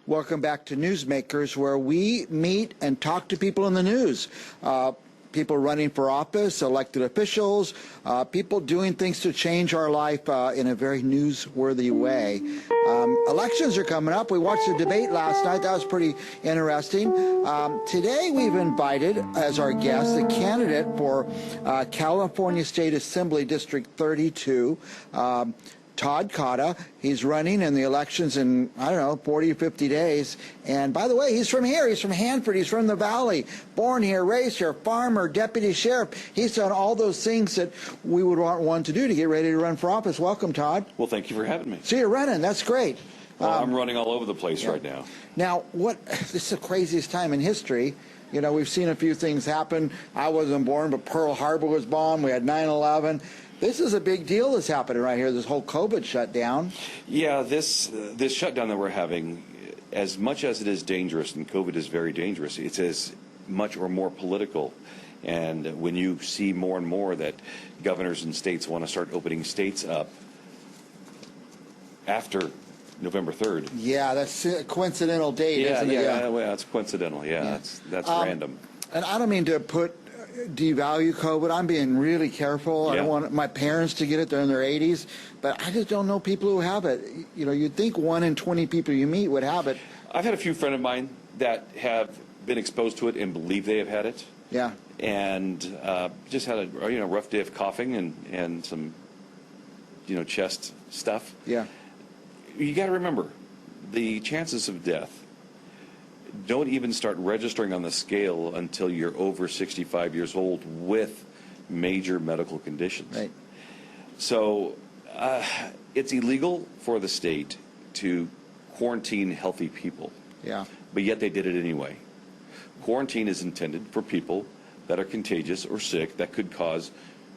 Welcome back to Newsmakers, where we meet and talk to people in the news. People running for office, elected officials, people doing things to change our life in a very newsworthy way. Elections are coming up. We watched the debate last night. That was pretty interesting. Today we've invited as our guest the candidate for California State Assembly District 32, Todd Cotta. He's running in the elections in, 40 or 50 days. And by the way, he's from here. He's from Hanford. He's from the Valley. Born here, raised here, farmer, deputy sheriff. He's done all those things that we would want one to do to get ready to run for office. Welcome, Todd. Well, thank you for having me. So you're running. That's great. Well, I'm running all over the place right now. Now, this is the craziest time in history. You know, we've seen a few things happen. I wasn't born, but Pearl Harbor was bombed. We had 9/11. This is a big deal that's happening right here, this whole COVID shutdown. Yeah, this shutdown that we're having, as much as it is dangerous, and COVID is very dangerous, it's as much or more political. And when you see more and more that governors and states want to start opening states up after November 3rd. Yeah, that's a coincidental date, isn't it? Yeah, well, that's coincidental. Yeah. That's random. And I don't mean to devalue COVID. I'm being really careful. I don't want my parents to get it. They're in their 80s. But I just don't know people who have it. You know, you'd think 1 in 20 people you meet would have it. I've had a few friends of mine that have been exposed to it and believe they have had it. Yeah. And just had a rough day of coughing and some chest stuff. Yeah. You got to remember, the chances of death don't even start registering on the scale until you're over 65 years old with major medical conditions. Right. So it's illegal for the state to quarantine healthy people. Yeah. But yet they did it anyway. Quarantine is intended for people that are contagious or sick that could cause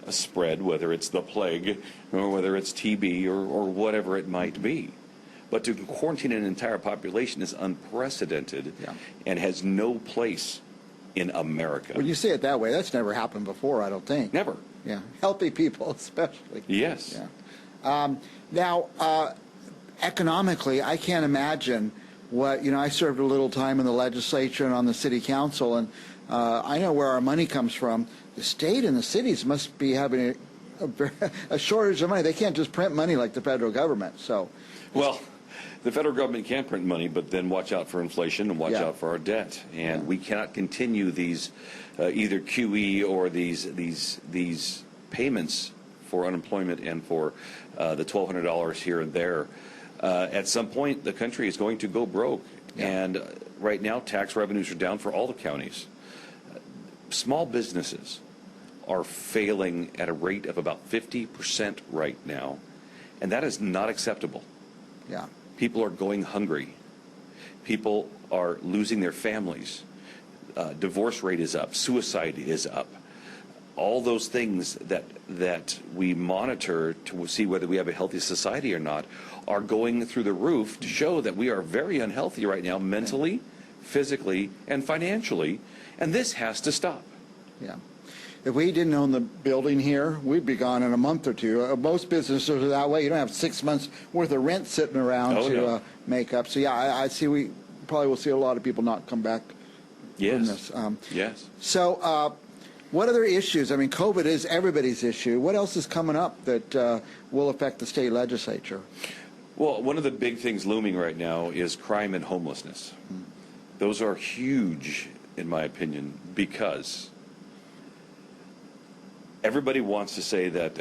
a spread, whether it's the plague or whether it's TB or whatever it might be. But to quarantine an entire population is unprecedented and has no place in America. When you say it that way, that's never happened before, I don't think. Never. Yeah. Healthy people, especially. Yes. Yeah. Now, economically, I can't imagine what, I served a little time in the legislature and on the city council, and I know where our money comes from. The state and the cities must be having a shortage of money. They can't just print money like the federal government. So, well, the federal government can print money, but then watch out for inflation and watch out for our debt. And we cannot continue these either QE or these payments for unemployment and for the $1,200 here and there. At some point, the country is going to go broke. Yeah. And right now, tax revenues are down for all the counties. Small businesses are failing at a rate of about 50% right now, and that is not acceptable. Yeah. People are going hungry. People are losing their families. Divorce rate is up. Suicide is up. All those things that we monitor to see whether we have a healthy society or not are going through the roof to show that we are very unhealthy right now, mentally, physically, and financially, and this has to stop. Yeah. If we didn't own the building here, we'd be gone in a month or two. Most businesses are that way. You don't have 6 months worth of rent sitting around to make up. So, I see we probably will see a lot of people not come back from this. Yes. So, what other issues? I mean, COVID is everybody's issue. What else is coming up that will affect the state legislature? Well, one of the big things looming right now is crime and homelessness. Those are huge, in my opinion, because everybody wants to say that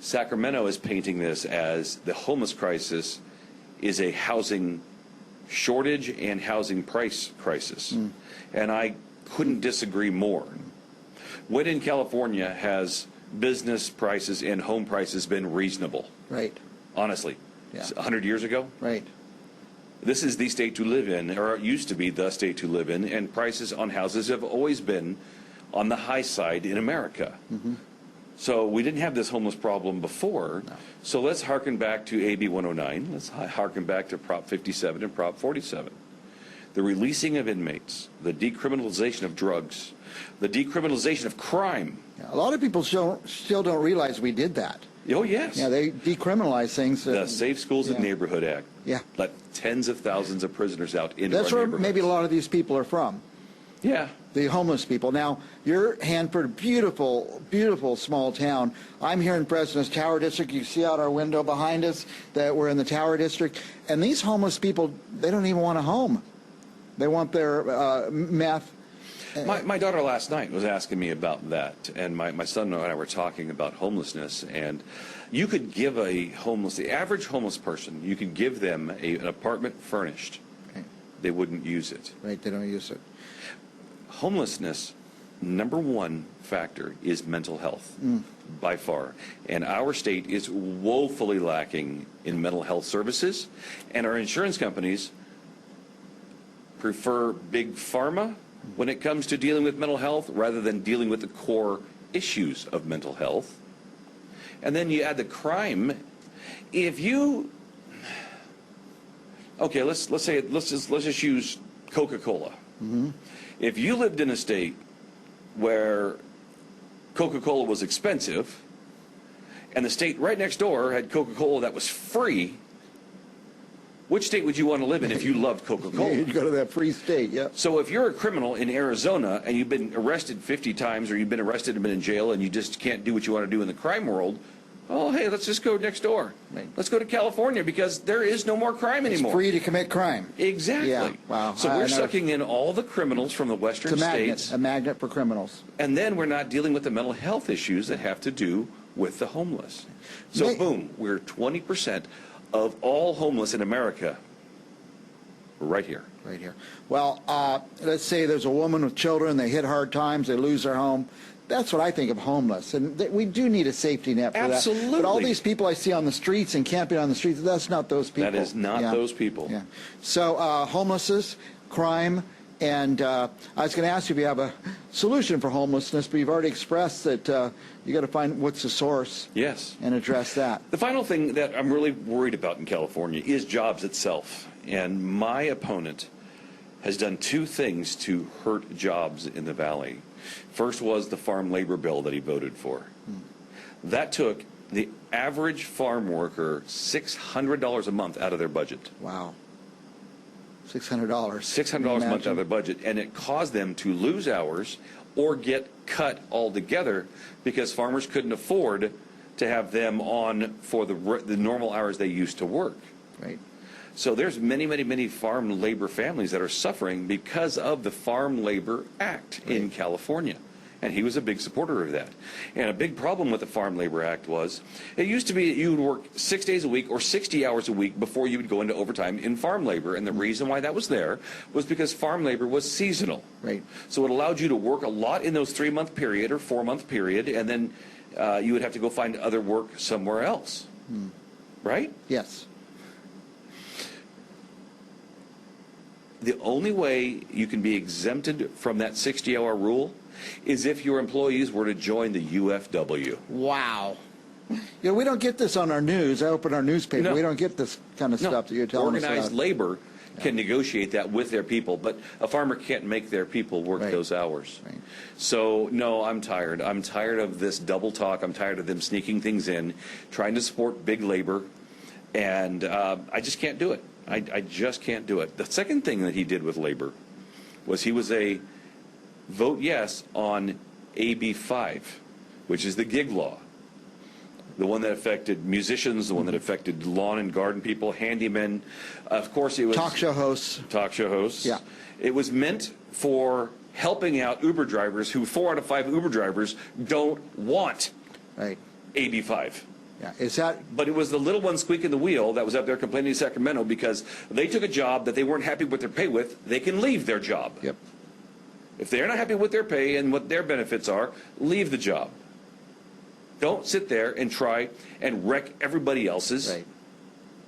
Sacramento is painting this as the homeless crisis is a housing shortage and housing price crisis. And I couldn't disagree more. When in California has business prices and home prices been reasonable? Right. Honestly. Yeah. 100 years ago? Right. This is the state to live in, or it used to be the state to live in, and prices on houses have always been on the high side in America. So we didn't have this homeless problem before. No. So let's harken back to AB 109. Let's harken back to Prop 57 and Prop 47. The releasing of inmates, the decriminalization of drugs, the decriminalization of crime. Yeah, a lot of people still don't realize we did that. Oh, yes. Yeah, they decriminalize things. The Safe Schools and Neighborhood Act. Yeah. Let tens of thousands of prisoners out into That's our where neighborhoods. maybe a lot of these people are from. Yeah. The homeless people. Now, you're Hanford, beautiful, beautiful small town. I'm here in Fresno's Tower District. You see out our window behind us that we're in the Tower District. And these homeless people, they don't even want a home. They want their meth. My daughter last night was asking me about that, and my son and I were talking about homelessness, and you could give the average homeless person, you could give them an apartment furnished. Okay. They wouldn't use it. Right, they don't use it. Homelessness, number one factor is mental health, by far. And our state is woefully lacking in mental health services, and our insurance companies prefer big pharma when it comes to dealing with mental health rather than dealing with the core issues of mental health. And then you add the crime. If you, okay, let's just use Coca-Cola. If you lived in a state where Coca-Cola was expensive and the state right next door had Coca-Cola that was free, which state would you want to live in if you loved Coca-Cola? You'd go to that free state, yeah. So if you're a criminal in Arizona and you've been arrested 50 times, or you've been arrested and been in jail and you just can't do what you want to do in the crime world, oh, hey, let's just go next door. Right. Let's go to California because there is no more crime anymore. It's free to commit crime. Exactly. Yeah, wow. So we're sucking in all the criminals from the western states. A magnet for criminals. And then we're not dealing with the mental health issues that have to do with the homeless. So boom, we're 20% of all homeless in America right here. Right here. Well, let's say there's a woman with children, they hit hard times, they lose their home. That's what I think of homeless. And we do need a safety net for Absolutely. that. But all these people I see on the streets and camping on the streets, that's not those people. That is not those people. Yeah. So homelessness, crime, and I was going to ask you if you have a solution for homelessness, but you've already expressed that you got to find what's the source. Yes. And address that. The final thing that I'm really worried about in California is jobs itself. And my opponent has done two things to hurt jobs in the Valley. First was the farm labor bill that he voted for. That took the average farm worker $600 a month out of their budget. Wow. $600. $600 a month out of their budget, and it caused them to lose hours or get cut altogether because farmers couldn't afford to have them on for the normal hours they used to work. Right. So there's many farm labor families that are suffering because of the Farm Labor Act in California. And he was a big supporter of that. And a big problem with the Farm Labor Act was it used to be that you would work 6 days a week or 60 hours a week before you would go into overtime in farm labor. And the reason why that was there was because farm labor was seasonal. Right. So it allowed you to work a lot in those 3-month period or 4-month period, and then you would have to go find other work somewhere else. Right? Yes. The only way you can be exempted from that 60-hour rule is if your employees were to join the UFW. Wow. Yeah, we don't get this on our news. I open our newspaper. No. We don't get this kind of stuff that you're telling us about. Organized labor can negotiate that with their people, but a farmer can't make their people work those hours. Right. So, no, I'm tired. I'm tired of this double talk. I'm tired of them sneaking things in, trying to support big labor, and I just can't do it. I just can't do it. The second thing that he did with labor was he was a vote yes on AB 5, which is the gig law, the one that affected musicians, the one that affected lawn and garden people, handymen. Of course, it was talk show hosts. Talk show hosts. Yeah. It was meant for helping out Uber drivers who 4 out of 5 Uber drivers don't want Right. AB 5. Yeah. Is that But it was the little one squeaking the wheel that was up there complaining in Sacramento because they took a job that they weren't happy with their pay with. They can leave their job. Yep. If they're not happy with their pay and what their benefits are, leave the job. Don't sit there and try and wreck everybody else's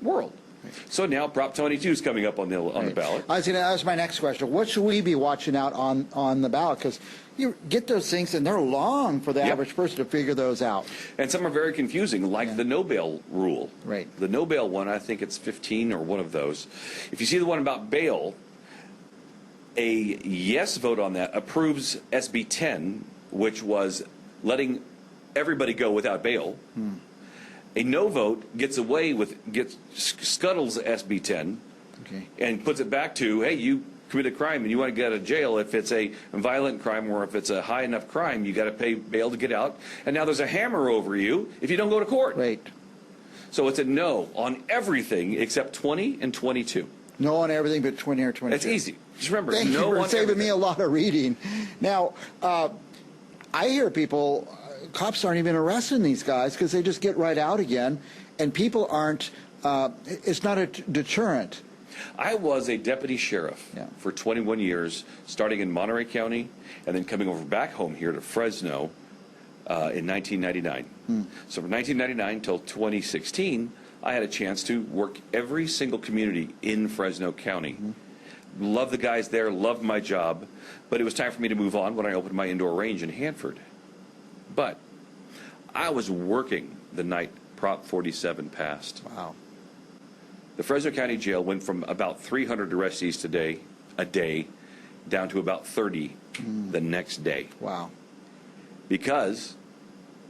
world. Right. So now Prop 22 is coming up on the ballot. I was going to ask my next question. What should we be watching out on the ballot? Because you get those things, and they're long for the average person to figure those out. And some are very confusing, like the no bail rule. Right. The no bail one, I think it's 15 or one of those. If you see the one about bail, a yes vote on that approves SB 10, which was letting everybody go without bail. A no vote scuttles SB 10 and puts it back to, hey, you commit a crime and you want to get out of jail. If it's a violent crime or if it's a high enough crime, you got to pay bail to get out. And now there's a hammer over you if you don't go to court. Right. So it's a no on everything except 20 and 22. No on everything but 20 or 22. That's easy. Just remember, Thank no you for on saving everything. me a lot of reading. Now, I hear people, cops aren't even arresting these guys because they just get right out again, and people aren't, it's not a deterrent. I was a deputy sheriff for 21 years, starting in Monterey County and then coming over back home here to Fresno in 1999. So from 1999 till 2016, I had a chance to work every single community in Fresno County. Love the guys there, loved my job, but it was time for me to move on when I opened my indoor range in Hanford. But I was working the night Prop 47 passed. Wow. The Fresno County Jail went from about 300 arrestees a day down to about 30 the next day. Wow. Because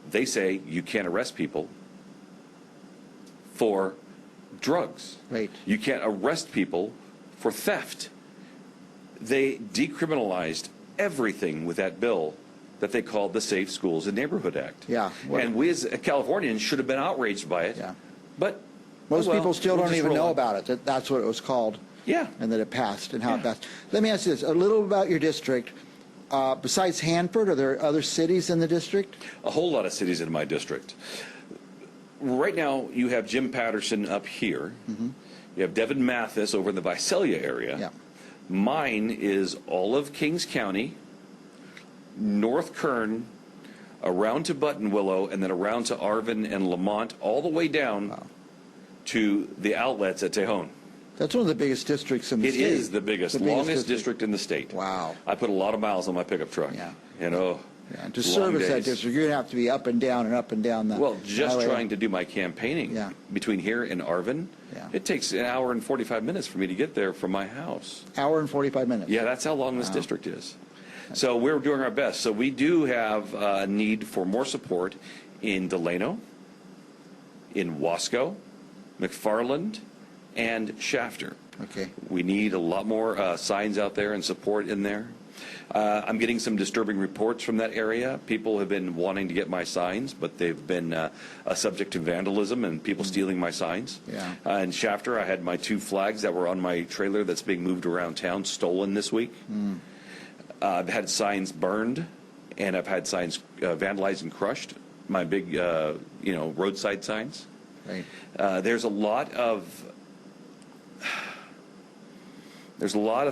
they say you can't arrest people for drugs. Right. You can't arrest people for theft. They decriminalized everything with that bill that they called the Safe Schools and Neighborhood Act. Yeah. And we as Californians should have been outraged by it. Yeah. But most people still we'll don't just even roll know on. about it. That's what it was called. Yeah. And that it passed and how it passed. Let me ask you this, a little about your district. Besides Hanford, are there other cities in the district? A whole lot of cities in my district. Right now, you have Jim Patterson up here. You have Devin Mathis over in the Visalia area. Yeah. Mine is all of Kings County, North Kern, around to Buttonwillow, and then around to Arvin and Lamont, all the way down to the outlets at Tejon. That's one of the biggest districts in the state. It is the biggest, longest district in the state. Wow. I put a lot of miles on my pickup truck. Yeah. And to to service that district, you're going to have to be up and down and up and down the Well, just highway. trying to do my campaigning between here and Arvin, it takes an hour and 45 minutes for me to get there from my house. Hour and 45 minutes. Yeah, that's how long this district is. So we're doing our best. So we do have a need for more support in Delano, in Wasco, McFarland, and Shafter. Okay. We need a lot more signs out there and support in there. I'm getting some disturbing reports from that area. People have been wanting to get my signs, but they've been subject to vandalism and people stealing my signs. Yeah. In Shafter, I had my 2 flags that were on my trailer that's being moved around town stolen this week. I've had signs burned, and I've had signs vandalized and crushed. My big, roadside signs. Right. There's a lot of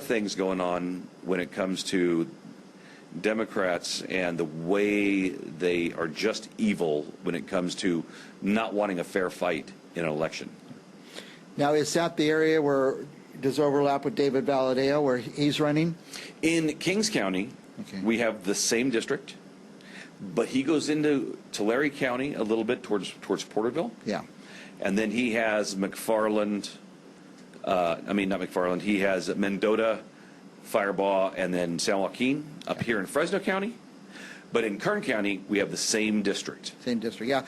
things going on when it comes to Democrats and the way they are just evil when it comes to not wanting a fair fight in an election. Now, is that the area where does overlap with David Valadeo, where he's running? In Kings County, we have the same district, but he goes into Tulare County a little bit towards Porterville. Yeah. And then he has McFarland, not McFarland, he has Mendota, Firebaugh, and then San Joaquin up here in Fresno County. But in Kern County, we have the same district. Same district, yeah.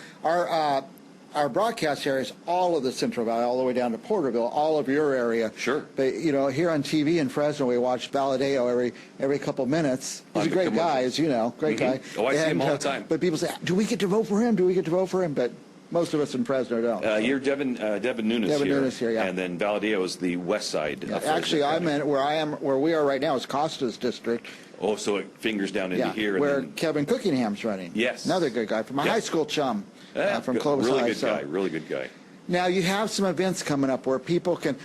Our broadcast area is all of the Central Valley, all the way down to Porterville, all of your area. Sure. But, here on TV in Fresno, we watch Valadeo every couple minutes. He's a great guy, as you know, great guy. Oh, I see him all the time. But people say, do we get to vote for him? Do we get to vote for him? But most of us in Fresno don't. You're Devin Nunes Devin here. Nunes here, yeah. And then Valadeo is the west side. Yeah, of Fresno actually, County. where we are right now is Costa's district. Oh, so it fingers down into here. Where and then, Kevin Cookingham's running. Yes. Another good guy from my high school chum from good, Clovis really High. good guy, really good guy. Now, you have some events coming up where people can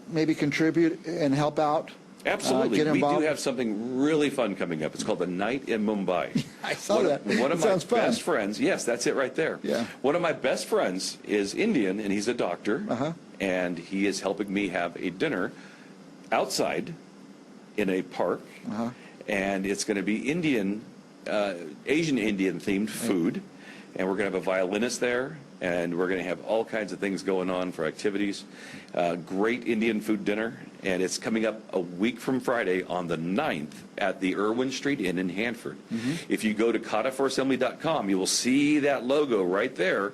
maybe contribute and help out. Absolutely. Get We involved. do have something really fun coming up. It's called the Night in Mumbai. I saw that. One of That my sounds fun. best friends, yes, that's it right there. Yeah. One of my best friends is Indian, and he's a doctor, and he is helping me have a dinner outside in a park, and it's going to be Asian Indian themed food, and we're going to have a violinist there, and we're going to have all kinds of things going on for activities. Great Indian food dinner, and it's coming up a week from Friday on the 9th at the Irwin Street Inn in Hanford. If you go to CottaForAssembly.com, you will see that logo right there,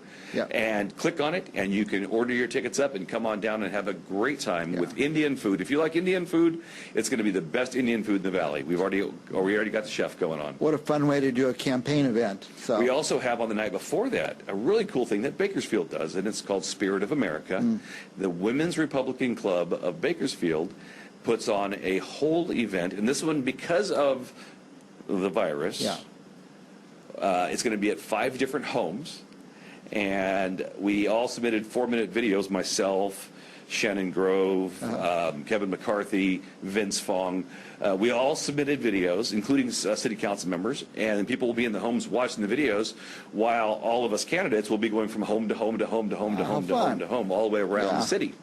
and click on it, and you can order your tickets up and come on down and have a great time with Indian food. If you like Indian food, it's going to be the best Indian food in the Valley. We already got the chef going on. What a fun way to do a campaign event. So we also have on the night before that a really cool thing that Bakersfield does, and it's called Spirit of America. The Women's Republican Club of Bakersfield puts on a whole event, and this one, because of the virus, it's going to be at 5 different homes, and we all submitted 4-minute videos, myself, Shannon Grove, Kevin McCarthy, Vince Fong. We all submitted videos, including city council members, and people will be in the homes watching the videos, while all of us candidates will be going from home to home to home to home to home to home to home, all the way around the city.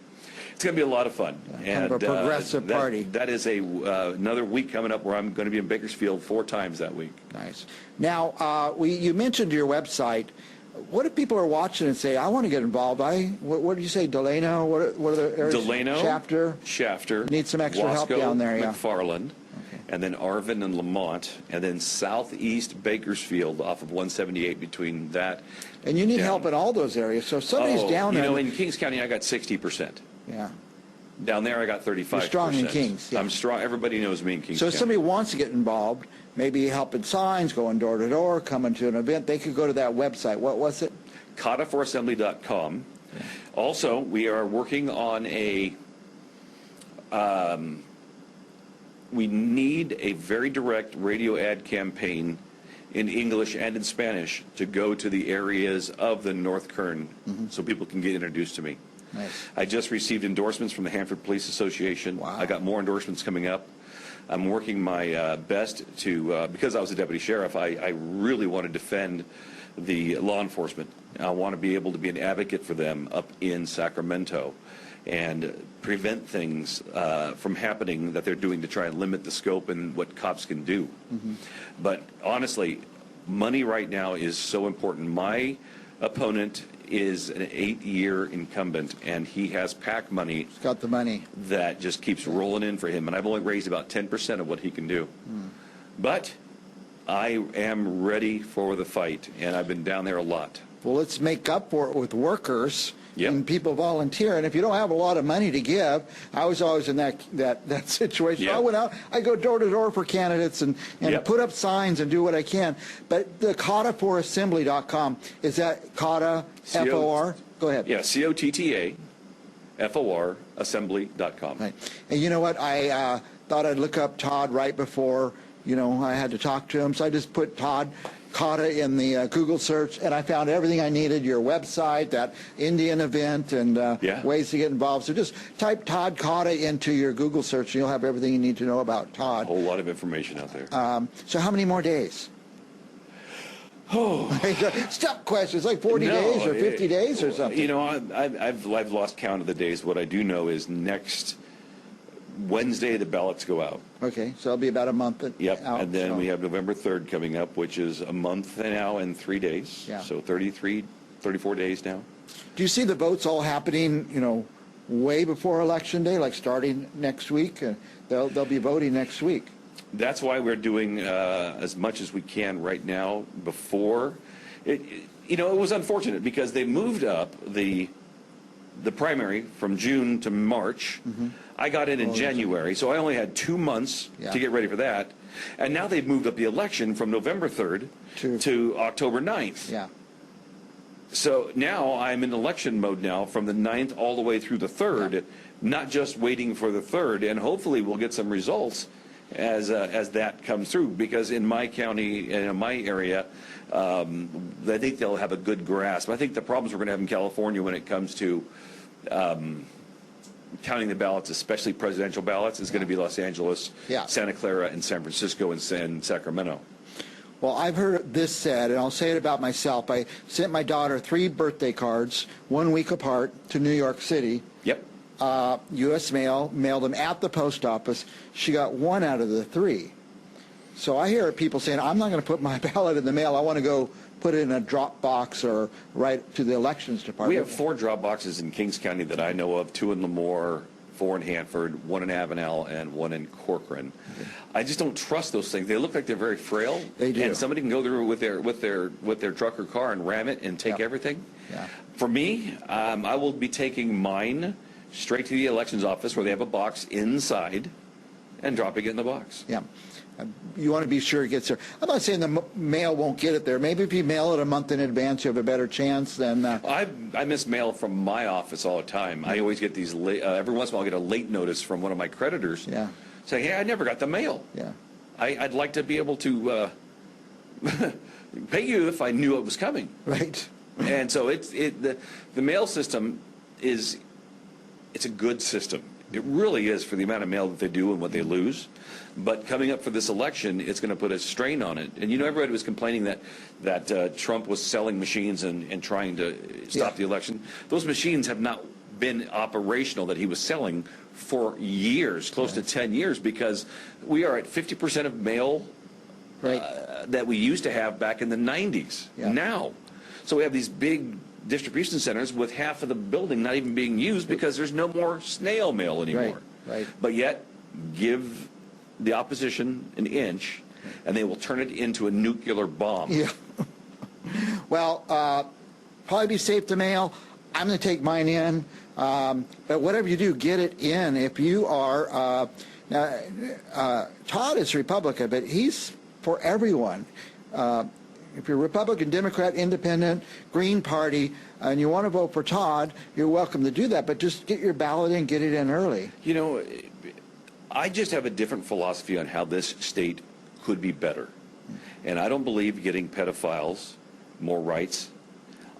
It's going to be a lot of fun. Kind of a progressive party. That is another week coming up where I'm going to be in Bakersfield 4 times that week. Nice. Now, you mentioned your website. What if people are watching and say, I want to get involved? What did you say, Delano? What are the areas? Delano, Shafter, need some extra help Wasco, down there, McFarland, and then Arvin and Lamont, and then southeast Bakersfield off of 178 between that. And you need help in all those areas. So if somebody's down there. You know, in Kings County, I got 60%. Yeah. Down there, I got 35%. You're strong in Kings. Yeah. I'm strong. Everybody knows me in Kings So County. if somebody wants to get involved, maybe helping signs, going door to door, coming to an event, they could go to that website. What was it? CottaForAssembly.com. Yeah. Also, we are working on we need a very direct radio ad campaign in English and in Spanish to go to the areas of the North Kern so people can get introduced to me. Nice. I just received endorsements from the Hanford Police Association. Wow. I got more endorsements coming up. I'm working my best to, because I was a deputy sheriff, I really want to defend the law enforcement. I want to be able to be an advocate for them up in Sacramento and prevent things from happening that they're doing to try and limit the scope and what cops can do. But honestly, money right now is so important. My opponent is an 8-year incumbent, and he has PAC money. He's got the money. That just keeps rolling in for him, and I've only raised about 10% of what he can do. But I am ready for the fight, and I've been down there a lot. Well, let's make up for it with workers and people volunteer. And if you don't have a lot of money to give, I was always in that situation. I went out, I go door to door for candidates and put up signs and do what I can. But the CottaForAssembly.com, is that Cotta, F-O-R? Go ahead. Yeah, C-O-T-T-A, F-O-R, assembly.com. Right. And you know what? I thought I'd look up Todd right before, I had to talk to him. So I just put Todd Cotta in the Google search, and I found everything I needed, your website, that Indian event, and ways to get involved. So just type Todd Cotta into your Google search, and you'll have everything you need to know about Todd. A whole lot of information out there. So how many more days? Oh, stop questions, like 40 days or 50 days or something. I've lost count of the days. What I do know is next Wednesday the ballots go out. Okay, so it'll be about a month out. And then we have November 3rd coming up, which is a month now and 3 days. Yeah. So 34 days now. Do you see the votes all happening, way before Election Day, like starting next week? They'll be voting next week. That's why we're doing as much as we can right now before. It was unfortunate because they moved up the primary from June to March. I got in January, so I only had 2 months to get ready for that. And now they've moved up the election from November 3rd to October 9th. Yeah. So now I'm in election mode now from the 9th all the way through the 3rd, not just waiting for the 3rd, and hopefully we'll get some results as that comes through, because in my county and in my area, I think they'll have a good grasp. I think the problems we're going to have in California when it comes to counting the ballots, especially presidential ballots, is going to be Los Angeles, Santa Clara, and San Francisco, and Sacramento. Well, I've heard this said, and I'll say it about myself. I sent my daughter 3 birthday cards 1 week apart to New York City. Yep. U.S. mail, mailed them at the post office. She got 1 out of the 3. So I hear people saying, I'm not going to put my ballot in the mail. I want to go put it in a drop box or right to the elections department. We have 4 drop boxes in Kings County that I know of, 2 in Lemoore, 4 in Hanford, 1 in Avenel, and 1 in Corcoran. I just don't trust those things. They look like they're very frail. They do. And somebody can go through with their truck or car and ram it and take everything. Yeah. For me, I will be taking mine straight to the elections office where they have a box inside and dropping it in the box. Yeah. You want to be sure it gets there. I'm not saying the mail won't get it there. Maybe if you mail it a month in advance, you have a better chance than... I miss mail from my office all the time. I always get these, every once in a while I'll get a late notice from one of my creditors saying, hey, I never got the mail. Yeah. I'd like to be able to pay you if I knew it was coming. Right. And so the mail system it's a good system. It really is for the amount of mail that they do and what they lose. But coming up for this election, it's going to put a strain on it. And everybody was complaining that Trump was selling machines and trying to stop the election. Those machines have not been operational that he was selling for years, close to 10 years, because we are at 50% of mail that we used to have back in the 90s now. So we have these big distribution centers with half of the building not even being used because there's no more snail mail anymore. Right. But yet, give the opposition an inch, and they will turn it into a nuclear bomb. Yeah. Well, probably be safe to mail. I'm going to take mine in. But whatever you do, get it in. If you are, Todd is Republican, but he's for everyone. If you're Republican, Democrat, Independent, Green Party, and you want to vote for Todd, you're welcome to do that. But just get your ballot in, get it in early. I just have a different philosophy on how this state could be better. And I don't believe getting pedophiles more rights.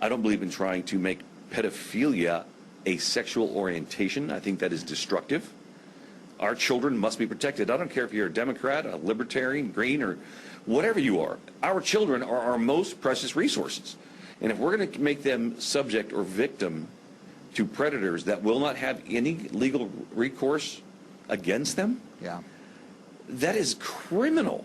I don't believe in trying to make pedophilia a sexual orientation. I think that is destructive. Our children must be protected. I don't care if you're a Democrat, a Libertarian, Green, or whatever you are. Our children are our most precious resources. And if we're going to make them subject or victim to predators that will not have any legal recourse against them, that is criminal.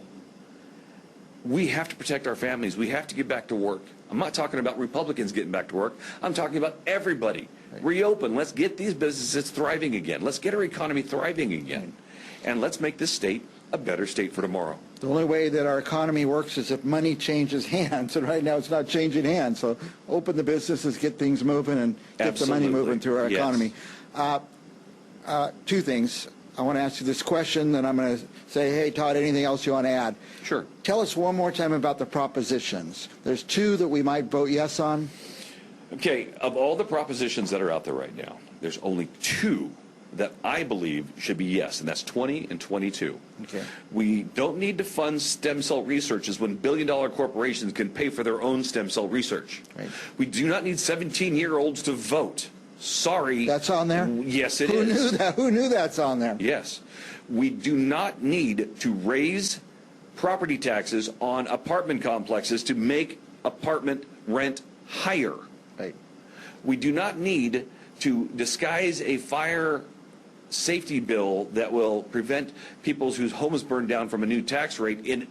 We have to protect our families. We have to get back to work. I'm not talking about Republicans getting back to work. I'm talking about everybody. Reopen. Let's get these businesses thriving again. Let's get our economy thriving again. And let's make this state a better state for tomorrow. The only way that our economy works is if money changes hands, and right now it's not changing hands. So open the businesses, get things moving, and get the money moving through our economy. Two things. I want to ask you this question, then I'm going to say, hey, Todd, anything else you want to add? Sure. Tell us one more time about the propositions. There's 2 that we might vote yes on. Okay, of all the propositions that are out there right now, there's only 2 that I believe should be yes, and that's 20 and 22. Okay. We don't need to fund stem cell researches when billion-dollar corporations can pay for their own stem cell research. Right. We do not need 17-year-olds to vote. Sorry. That's on there? Yes, it is. is. Who knew that? Who knew that's on there? Yes. We do not need to raise property taxes on apartment complexes to make apartment rent higher. Right. We do not need to disguise a fire safety bill that will prevent people whose homes burn down from a new tax rate.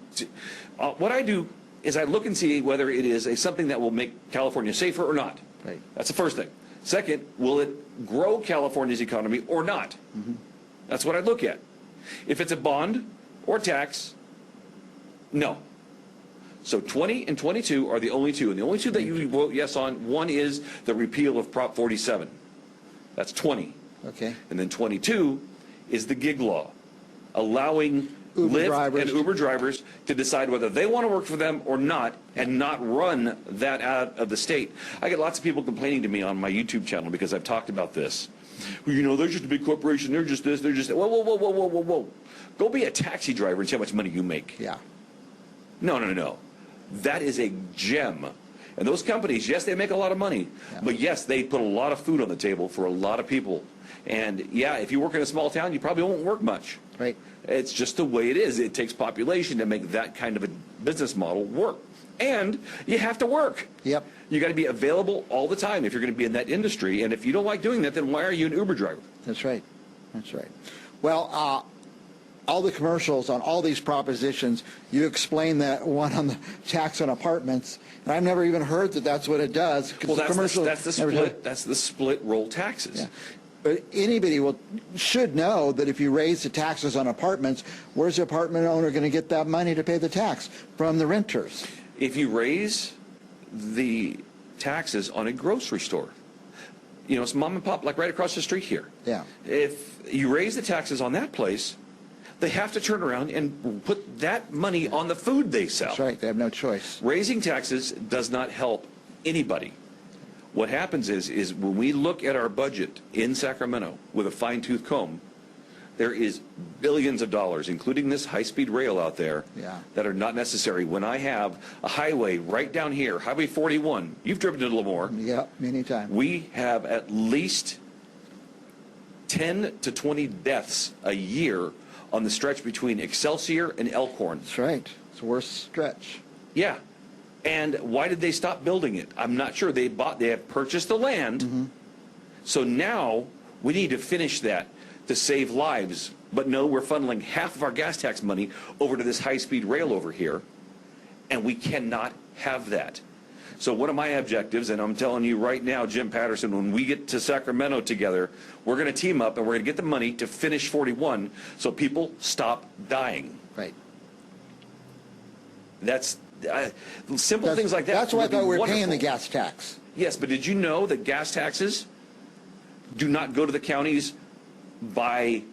What I do is I look and see whether it is something that will make California safer or not. Right. That's the first thing. Second, will it grow California's economy or not? That's what I look at. If it's a bond or tax, no. So 20 and 22 are the only 2. And the only 2 that you vote yes on, one is the repeal of Prop 47. That's 20. Okay. And then 22 is the gig law, allowing Lyft and Uber drivers to decide whether they want to work for them or not and not run that out of the state. I get lots of people complaining to me on my YouTube channel because I've talked about this. Well, they're just a big corporation. They're just this. They're just that. Whoa. Go be a taxi driver and see how much money you make. Yeah. No. That is a gem. And those companies, yes, they make a lot of money. But yes, they put a lot of food on the table for a lot of people. And yeah, if you work in a small town, you probably won't work much. Right. It's just the way it is. It takes population to make that kind of a business model work. And you have to work. Yep. You got to be available all the time if you're going to be in that industry. And if you don't like doing that, then why are you an Uber driver? That's right. That's right. Well, all the commercials on all these propositions, you explain that one on the tax on apartments, and I've never even heard that that's what it does. Well, that's the split roll taxes. Yeah. But anybody should know that if you raise the taxes on apartments, where's the apartment owner going to get that money to pay the tax? From the renters. If you raise the taxes on a grocery store, you know, it's mom and pop, like right across the street here. Yeah. If you raise the taxes on that place, they have to turn around and put that money on the food they sell. That's right. They have no choice. Raising taxes does not help anybody. What happens is when we look at our budget in Sacramento with a fine-tooth comb, there is billions of dollars, including this high-speed rail out there, that are not necessary. When I have a highway right down here, Highway 41, you've driven to Lemoore. Yeah, many times. We have at least 10 to 20 deaths a year on the stretch between Excelsior and Elkhorn. That's right. It's the worst stretch. Yeah. And why did they stop building it? I'm not sure. They have purchased the land. So now we need to finish that to save lives. But no, we're funneling half of our gas tax money over to this high-speed rail over here. And we cannot have that. So one of my objectives, and I'm telling you right now, Jim Patterson, when we get to Sacramento together, we're going to team up and we're going to get the money to finish 41 so people stop dying. Right. That's simple things like that. That's why I thought we were wonderful. paying the gas tax. Yes, but did you know that gas taxes do not go to the counties by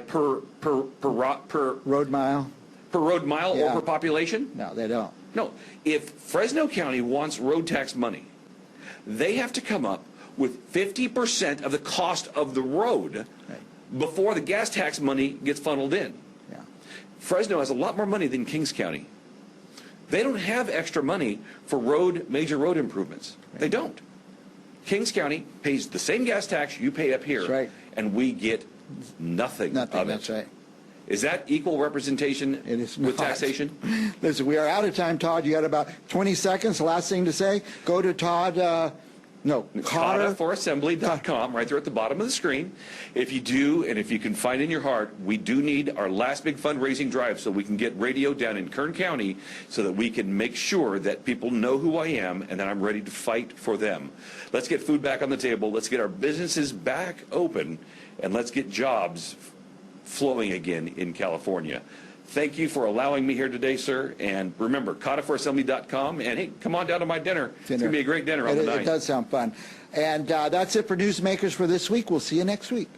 per road mile? Per road mile or per population? No, they don't. No. If Fresno County wants road tax money, they have to come up with 50% of the cost of the road before the gas tax money gets funneled in. Yeah. Fresno has a lot more money than Kings County. They don't have extra money for major road improvements. Right. They don't. Kings County pays the same gas tax you pay up here, that's right. And we get nothing of it. That's right. Is that equal representation it is with not. taxation? Listen, we are out of time, Todd. You got about 20 seconds. Last thing to say, go to Todd. CottaForAssembly.com, right there at the bottom of the screen. If you do, and if you can find in your heart, we do need our last big fundraising drive so we can get radio down in Kern County so that we can make sure that people know who I am and that I'm ready to fight for them. Let's get food back on the table. Let's get our businesses back open, and let's get jobs flowing again in California. Thank you for allowing me here today, sir. And remember, CottaForAssembly.com. And hey, come on down to my dinner. It's going to be a great dinner on the night. It does sound fun. And that's it for Newsmakers for this week. We'll see you next week.